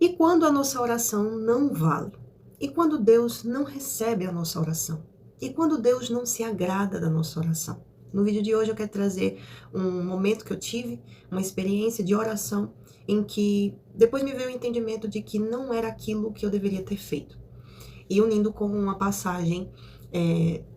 E quando a nossa oração não vale? E quando Deus não recebe a nossa oração? E quando Deus não se agrada da nossa oração? No vídeo de hoje eu quero trazer um momento que eu tive, uma experiência de oração, em que depois me veio o entendimento de que não era aquilo que eu deveria ter feito. E unindo com uma passagem,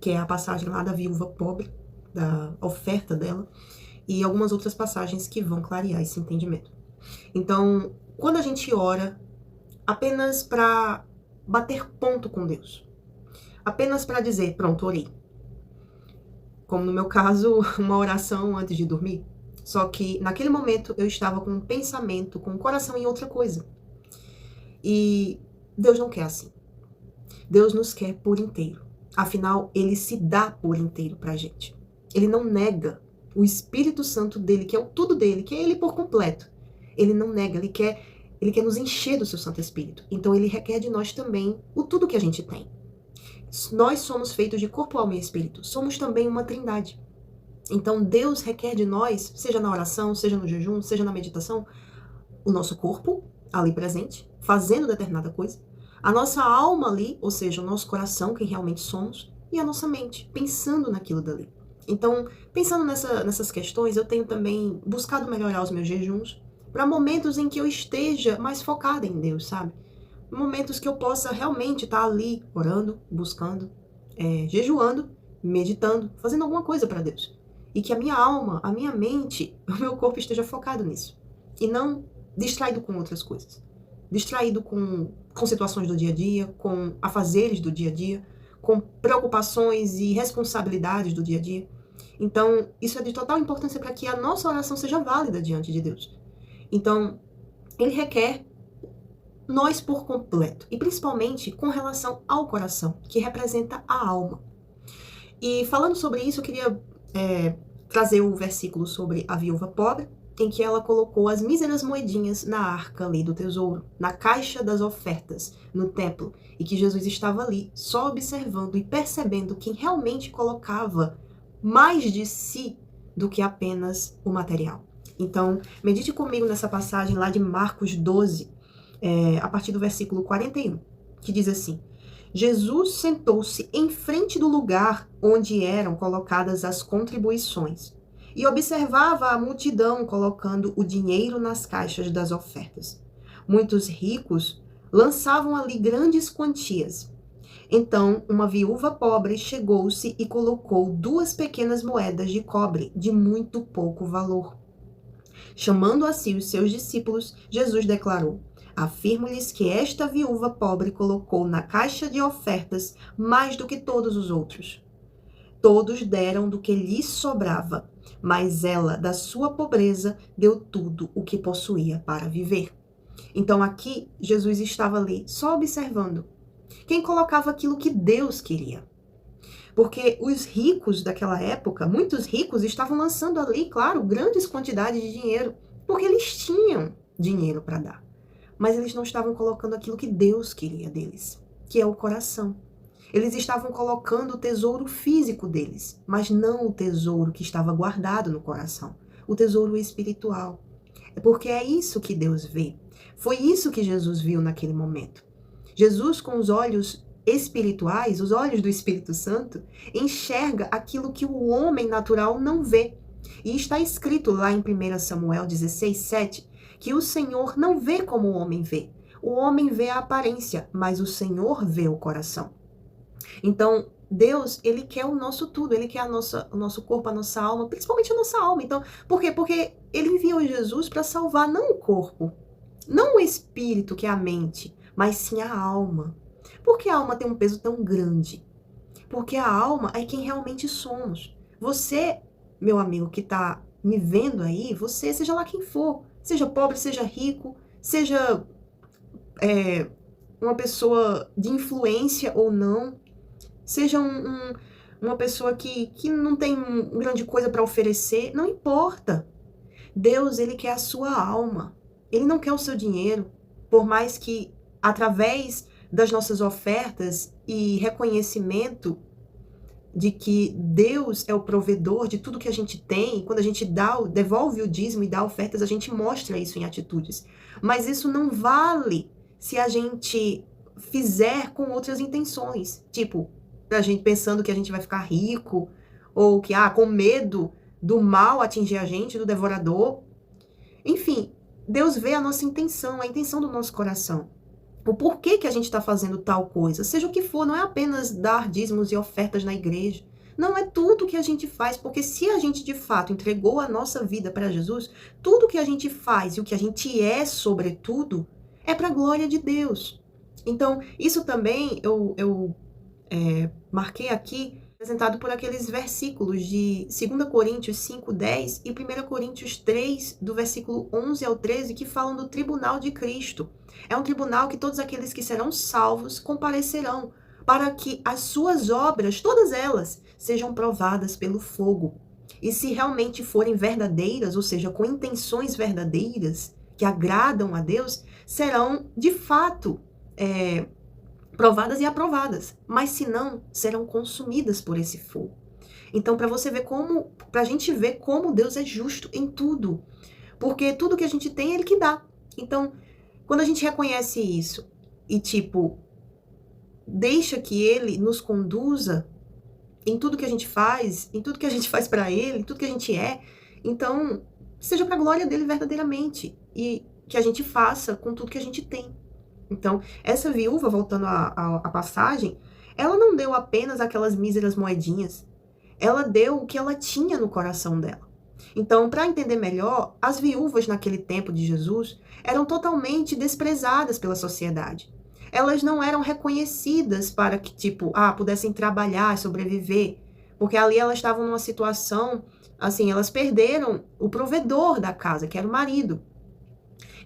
que é a passagem lá da viúva pobre, da oferta dela, e algumas outras passagens que vão clarear esse entendimento. Então, quando a gente ora apenas para bater ponto com Deus, apenas para dizer, pronto, orei. Como no meu caso, uma oração antes de dormir. Só que naquele momento eu estava com um pensamento, com o coração em outra coisa. E Deus não quer assim. Deus nos quer por inteiro. Afinal, Ele se dá por inteiro pra gente. Ele não nega o Espírito Santo dele, que é o tudo dele, que é Ele por completo. Ele não nega, Ele quer nos encher do seu Santo Espírito. Então Ele requer de nós também o tudo que a gente tem. Nós somos feitos de corpo, alma e espírito. Somos também uma trindade. Então Deus requer de nós, seja na oração, seja no jejum, seja na meditação, o nosso corpo ali presente, fazendo determinada coisa, a nossa alma ali, ou seja, o nosso coração, quem realmente somos, e a nossa mente, pensando naquilo dali. Então, pensando nessas questões, eu tenho também buscado melhorar os meus jejuns para momentos em que eu esteja mais focada em Deus, sabe? Momentos que eu possa realmente estar ali orando, buscando, jejuando, meditando, fazendo alguma coisa para Deus. E que a minha alma, a minha mente, o meu corpo esteja focado nisso. E não distraído com outras coisas. Distraído com situações do dia a dia, com afazeres do dia a dia, com preocupações e responsabilidades do dia a dia. Então, isso é de total importância para que a nossa oração seja válida diante de Deus. Então, Ele requer nós por completo, e principalmente com relação ao coração, que representa a alma. E falando sobre isso, eu queria trazer o versículo sobre a viúva pobre, em que ela colocou as míseras moedinhas na arca ali do tesouro, na caixa das ofertas, no templo, e que Jesus estava ali só observando e percebendo quem realmente colocava mais de si do que apenas o material. Então, medite comigo nessa passagem lá de Marcos 12, a partir do versículo 41, que diz assim: Jesus sentou-se em frente do lugar onde eram colocadas as contribuições e observava a multidão colocando o dinheiro nas caixas das ofertas. Muitos ricos lançavam ali grandes quantias. Então, uma viúva pobre chegou-se e colocou 2 pequenas moedas de cobre de muito pouco valor. Chamando a si os seus discípulos, Jesus declarou: afirmo-lhes que esta viúva pobre colocou na caixa de ofertas mais do que todos os outros. Todos deram do que lhes sobrava, mas ela, da sua pobreza, deu tudo o que possuía para viver. Então aqui, Jesus estava ali só observando quem colocava aquilo que Deus queria. Porque os ricos daquela época, muitos ricos, estavam lançando ali, claro, grandes quantidades de dinheiro, porque eles tinham dinheiro para dar. Mas eles não estavam colocando aquilo que Deus queria deles, que é o coração. Eles estavam colocando o tesouro físico deles, mas não o tesouro que estava guardado no coração, o tesouro espiritual. É porque é isso que Deus vê. Foi isso que Jesus viu naquele momento. Jesus, com os olhos espirituais, os olhos do Espírito Santo, enxerga aquilo que o homem natural não vê. E está escrito lá em 1 Samuel 16, 7, que o Senhor não vê como o homem vê. O homem vê a aparência, mas o Senhor vê o coração. Então, Deus, Ele quer o nosso tudo, Ele quer o nosso corpo, a nossa alma, principalmente a nossa alma. Então, por quê? Porque Ele enviou Jesus para salvar não o corpo, não o espírito, que é a mente, mas sim a alma. Por que a alma tem um peso tão grande? Porque a alma é quem realmente somos. Você, meu amigo que está me vendo aí, você, seja lá quem for, seja pobre, seja rico, seja uma pessoa de influência ou não, seja uma pessoa que não tem grande coisa para oferecer, não importa. Deus, Ele quer a sua alma. Ele não quer o seu dinheiro, por mais que através das nossas ofertas e reconhecimento de que Deus é o provedor de tudo que a gente tem, quando a gente devolve o dízimo e dá ofertas, a gente mostra isso em atitudes. Mas isso não vale se a gente fizer com outras intenções. Tipo, a gente pensando que a gente vai ficar rico, ou que, com medo do mal atingir a gente, do devorador. Enfim, Deus vê a nossa intenção, a intenção do nosso coração. O porquê que a gente está fazendo tal coisa, seja o que for, não é apenas dar dízimos e ofertas na igreja. Não é tudo que a gente faz, porque se a gente de fato entregou a nossa vida para Jesus, tudo que a gente faz e o que a gente é, sobretudo, é para a glória de Deus. Então, isso também eu marquei aqui, apresentado por aqueles versículos de 2 Coríntios 5:10 e 1 Coríntios 3, do versículo 11 ao 13, que falam do tribunal de Cristo. É um tribunal que todos aqueles que serão salvos comparecerão, para que as suas obras, todas elas, sejam provadas pelo fogo. E se realmente forem verdadeiras, ou seja, com intenções verdadeiras, que agradam a Deus, serão, de fato, provadas e aprovadas, mas se não, serão consumidas por esse fogo. Então, pra gente ver como Deus é justo em tudo, porque tudo que a gente tem, Ele que dá. Então, quando a gente reconhece isso e, deixa que Ele nos conduza em tudo que a gente faz, em tudo que a gente faz para Ele, em tudo que a gente é, então, seja para a glória dele verdadeiramente e que a gente faça com tudo que a gente tem. Então, essa viúva, voltando à passagem, ela não deu apenas aquelas míseras moedinhas, ela deu o que ela tinha no coração dela. Então, para entender melhor, as viúvas naquele tempo de Jesus eram totalmente desprezadas pela sociedade. Elas não eram reconhecidas para que, pudessem trabalhar, sobreviver, porque ali elas estavam numa situação, assim, elas perderam o provedor da casa, que era o marido.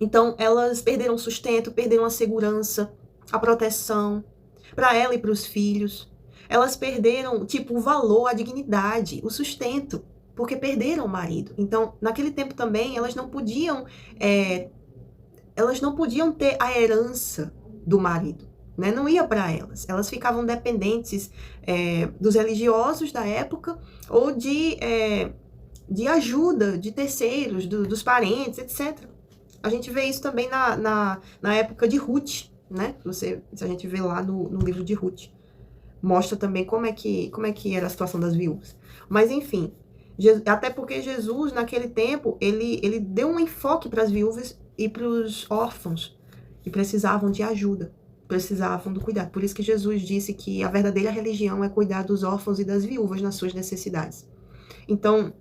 Então, elas perderam o sustento, perderam a segurança, a proteção, para ela e para os filhos. Elas perderam, o valor, a dignidade, o sustento, porque perderam o marido. Então, naquele tempo também, elas não podiam ter a herança do marido, né? Não ia para elas. Elas ficavam dependentes dos religiosos da época ou de ajuda de terceiros, dos parentes, etc. A gente vê isso também na época de Ruth, né? Se a gente vê lá no livro de Ruth. Mostra também como é que era a situação das viúvas. Mas, enfim, até porque Jesus, naquele tempo, ele deu um enfoque para as viúvas e para os órfãos, que precisavam de ajuda, precisavam do cuidado. Por isso que Jesus disse que a verdadeira religião é cuidar dos órfãos e das viúvas nas suas necessidades. Então,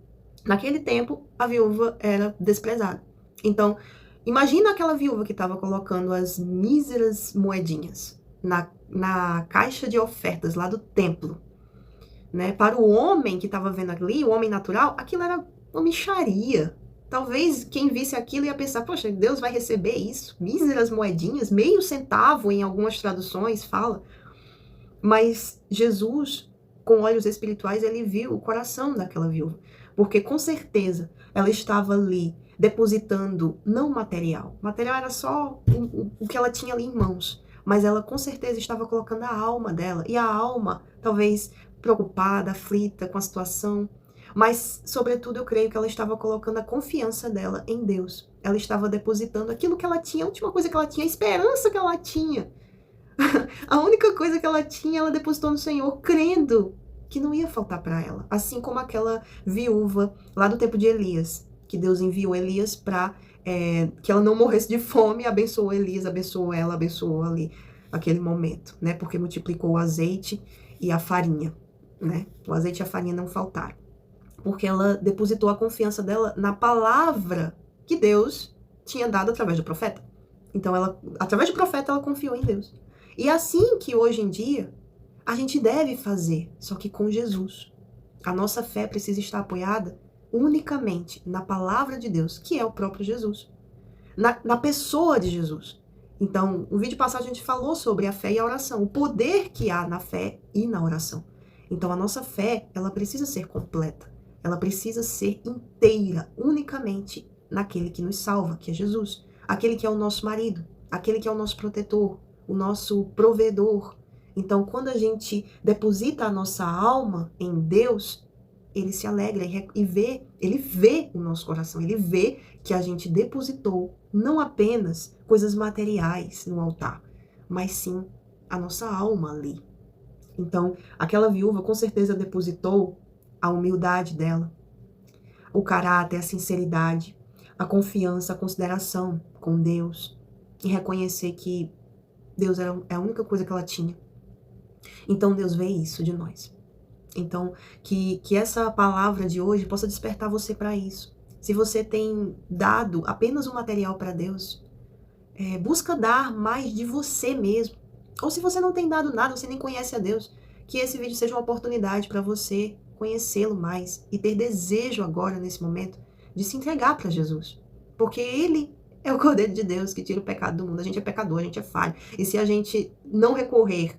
naquele tempo, a viúva era desprezada. Então, imagina aquela viúva que estava colocando as míseras moedinhas na caixa de ofertas lá do templo, né? Para o homem que estava vendo ali, o homem natural, aquilo era uma mixaria. Talvez quem visse aquilo ia pensar, poxa, Deus vai receber isso? Míseras moedinhas, meio centavo em algumas traduções fala. Mas Jesus, com olhos espirituais, ele viu o coração daquela viúva. Porque com certeza ela estava ali depositando não material. Material era só o que ela tinha ali em mãos. Mas ela com certeza estava colocando a alma dela. E a alma, talvez preocupada, aflita com a situação. Mas, sobretudo, eu creio que ela estava colocando a confiança dela em Deus. Ela estava depositando aquilo que ela tinha, a última coisa que ela tinha, a esperança que ela tinha. A única coisa que ela tinha, ela depositou no Senhor, crendo que não ia faltar para ela. Assim como aquela viúva lá do tempo de Elias, que Deus enviou Elias para que ela não morresse de fome, abençoou Elias, abençoou ela, abençoou ali aquele momento, né? Porque multiplicou o azeite e a farinha, né? O azeite e a farinha não faltaram. Porque ela depositou a confiança dela na palavra que Deus tinha dado através do profeta. Então, através do profeta, ela confiou em Deus. E assim que hoje em dia, a gente deve fazer, só que com Jesus. A nossa fé precisa estar apoiada unicamente na palavra de Deus, que é o próprio Jesus. Na pessoa de Jesus. Então, no vídeo passado a gente falou sobre a fé e a oração, o poder que há na fé e na oração. Então, a nossa fé, ela precisa ser completa. Ela precisa ser inteira, unicamente naquele que nos salva, que é Jesus. Aquele que é o nosso marido, aquele que é o nosso protetor, o nosso provedor. Então, quando a gente deposita a nossa alma em Deus, ele se alegra e vê, ele vê o nosso coração, ele vê que a gente depositou não apenas coisas materiais no altar, mas sim a nossa alma ali. Então, aquela viúva com certeza depositou a humildade dela, o caráter, a sinceridade, a confiança, a consideração com Deus e reconhecer que Deus era a única coisa que ela tinha. Então, Deus vê isso de nós. Então, que essa palavra de hoje possa despertar você para isso. Se você tem dado apenas o material para Deus, busca dar mais de você mesmo. Ou se você não tem dado nada, você nem conhece a Deus, que esse vídeo seja uma oportunidade para você conhecê-lo mais e ter desejo agora, nesse momento, de se entregar para Jesus. Porque Ele é o Cordeiro de Deus que tira o pecado do mundo. A gente é pecador, a gente é falho. E se a gente não recorrer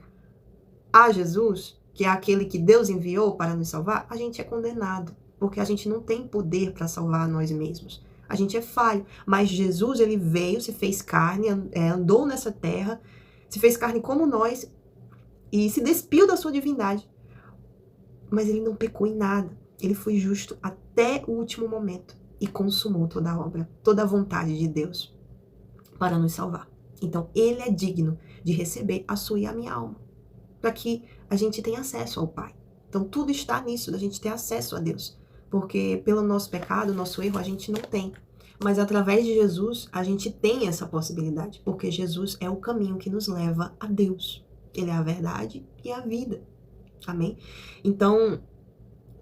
a Jesus, que é aquele que Deus enviou para nos salvar, a gente é condenado, porque a gente não tem poder para salvar nós mesmos. A gente é falho, mas Jesus, ele veio, se fez carne, andou nessa terra, se fez carne como nós e se despiu da sua divindade. Mas ele não pecou em nada. Ele foi justo até o último momento e consumou toda a obra, toda a vontade de Deus para nos salvar. Então, ele é digno de receber a sua e a minha alma, para que a gente tenha acesso ao Pai. Então, tudo está nisso, da gente ter acesso a Deus. Porque pelo nosso pecado, nosso erro, a gente não tem. Mas através de Jesus, a gente tem essa possibilidade. Porque Jesus é o caminho que nos leva a Deus. Ele é a verdade e a vida. Amém? Então,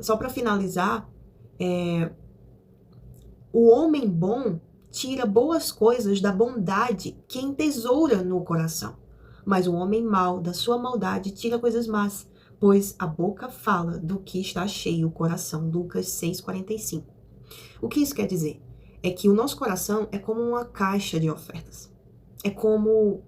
só para finalizar, o homem bom tira boas coisas da bondade que entesoura no coração. Mas o homem mau, da sua maldade, tira coisas más, pois a boca fala do que está cheio o coração. Lucas 6,45. O que isso quer dizer? É que o nosso coração é como uma caixa de ofertas. É como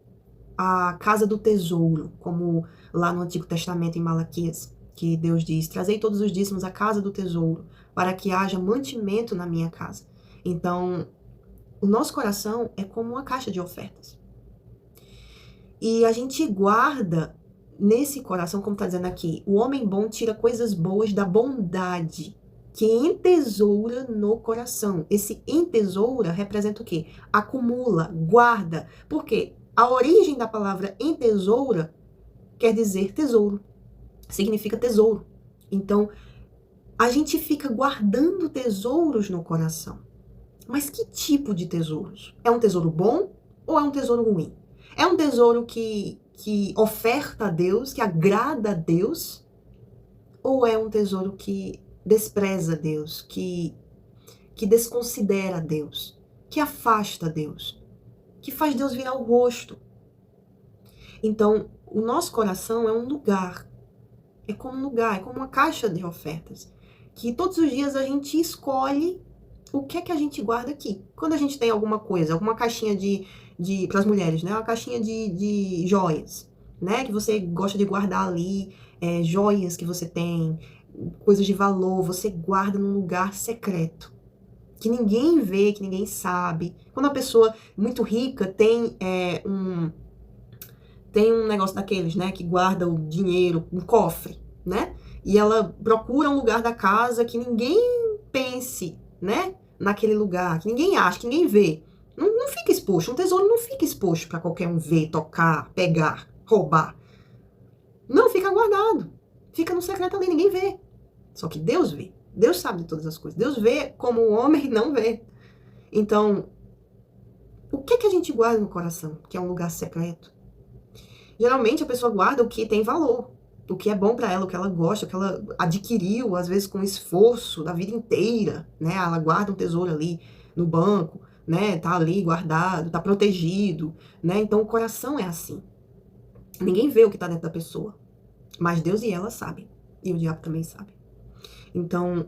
a casa do tesouro, como lá no Antigo Testamento, em Malaquias, que Deus diz: trazei todos os dízimos à casa do tesouro, para que haja mantimento na minha casa. Então, o nosso coração é como uma caixa de ofertas. E a gente guarda nesse coração, como está dizendo aqui, o homem bom tira coisas boas da bondade que entesoura no coração. Esse entesoura representa o quê? Acumula, guarda. Por quê? A origem da palavra entesoura quer dizer tesouro. Significa tesouro. Então, a gente fica guardando tesouros no coração. Mas que tipo de tesouros? É um tesouro bom ou é um tesouro ruim? É um tesouro que oferta a Deus, que agrada a Deus? Ou é um tesouro que despreza Deus, que desconsidera Deus, que afasta Deus, que faz Deus virar o rosto? Então, o nosso coração é um lugar, é como uma caixa de ofertas, que todos os dias a gente escolhe o que é que a gente guarda aqui. Quando a gente tem alguma coisa, alguma caixinha para as mulheres, né? Uma caixinha de joias, né? Que você gosta de guardar ali, joias que você tem, coisas de valor, você guarda num lugar secreto, que ninguém vê, que ninguém sabe. Quando a pessoa muito rica tem um negócio daqueles, né? Que guarda o dinheiro, um cofre, né? E ela procura um lugar da casa que ninguém pense, né? Naquele lugar, que ninguém acha, que ninguém vê. Não fica exposto. Um tesouro não fica exposto para qualquer um ver, tocar, pegar, roubar. Não, fica guardado. Fica no secreto ali, ninguém vê. Só que Deus vê. Deus sabe de todas as coisas. Deus vê como o homem não vê. Então, o que a gente guarda no coração, que é um lugar secreto? Geralmente a pessoa guarda o que tem valor, o que é bom para ela, o que ela gosta, o que ela adquiriu, às vezes com esforço da vida inteira, né? Ela guarda um tesouro ali no banco, né? Tá ali guardado, tá protegido, né? Então o coração é assim. Ninguém vê o que tá dentro da pessoa, mas Deus e ela sabem, e o diabo também sabe. Então,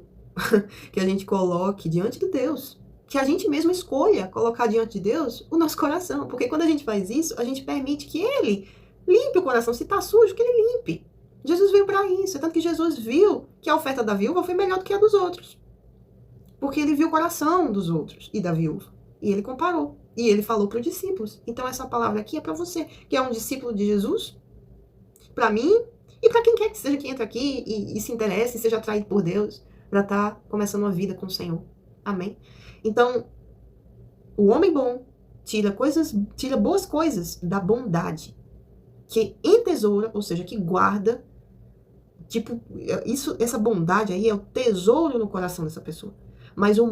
que a gente coloque diante de Deus, que a gente mesmo escolha colocar diante de Deus o nosso coração, porque quando a gente faz isso, a gente permite que Ele limpe o coração. Se tá sujo, que Ele limpe. Jesus veio para isso, tanto que Jesus viu que a oferta da viúva foi melhor do que a dos outros, porque Ele viu o coração dos outros e da viúva, e Ele comparou, e Ele falou para os discípulos. Então essa palavra aqui é para você, que é um discípulo de Jesus, para mim, e para quem quer que seja que entra aqui e se interesse e seja atraído por Deus, para estar começando uma vida com o Senhor. Amém? Então, o homem bom tira boas coisas da bondade, que entesoura, ou seja, que guarda, tipo, essa bondade aí é o tesouro no coração dessa pessoa. Mas o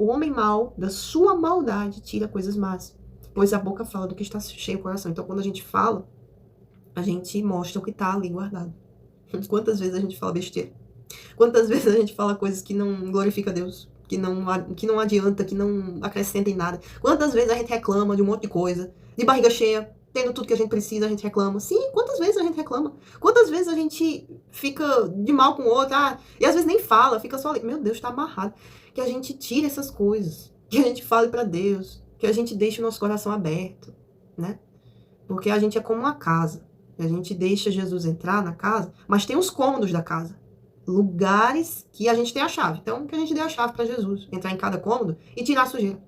homem mau, da sua maldade, tira coisas más, pois a boca fala do que está cheio o coração. Então, quando a gente fala, a gente mostra o que está ali guardado. Quantas vezes a gente fala besteira? Quantas vezes a gente fala coisas que não glorifica a Deus, que não adianta, que não acrescenta em nada? Quantas vezes a gente reclama de um monte de coisa, de barriga cheia, tendo tudo que a gente precisa, a gente reclama. Sim, quantas vezes a gente reclama? Quantas vezes a gente fica de mal com o outro, e às vezes nem fala, fica só ali. Meu Deus, tá amarrado. Que a gente tire essas coisas, que a gente fale para Deus, que a gente deixe o nosso coração aberto, né? Porque a gente é como uma casa. A gente deixa Jesus entrar na casa, mas tem os cômodos da casa. Lugares que a gente tem a chave. Então, que a gente dê a chave para Jesus. Entrar em cada cômodo e tirar a sujeira.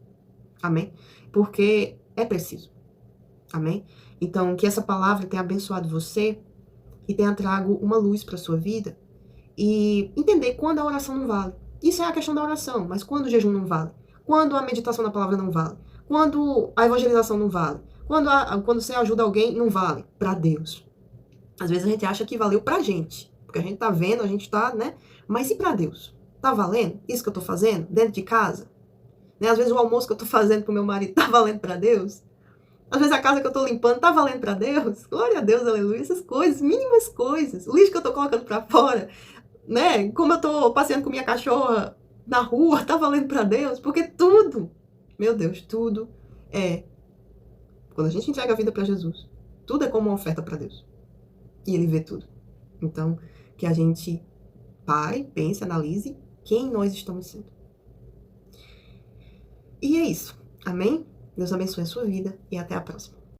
Amém? Porque é preciso. Amém? Então, que essa palavra tenha abençoado você e tenha trago uma luz para sua vida e entender quando a oração não vale. Isso é a questão da oração, mas quando o jejum não vale? Quando a meditação na palavra não vale? Quando a evangelização não vale? Quando você ajuda alguém, não vale para Deus. Às vezes a gente acha que valeu pra gente, porque a gente tá vendo, a gente tá, né? Mas e pra Deus? Tá valendo isso que eu tô fazendo dentro de casa? Né? Às vezes o almoço que eu tô fazendo pro meu marido tá valendo pra Deus? Às vezes a casa que eu tô limpando tá valendo pra Deus? Glória a Deus, aleluia. Essas coisas, mínimas coisas. O lixo que eu tô colocando pra fora, né? Como eu tô passeando com minha cachorra na rua, tá valendo pra Deus? Porque tudo, meu Deus, tudo é... Quando a gente entrega a vida pra Jesus, tudo é como uma oferta pra Deus. E Ele vê tudo. Então, que a gente pare, pense, analise quem nós estamos sendo. E é isso. Amém? Deus abençoe a sua vida e até a próxima.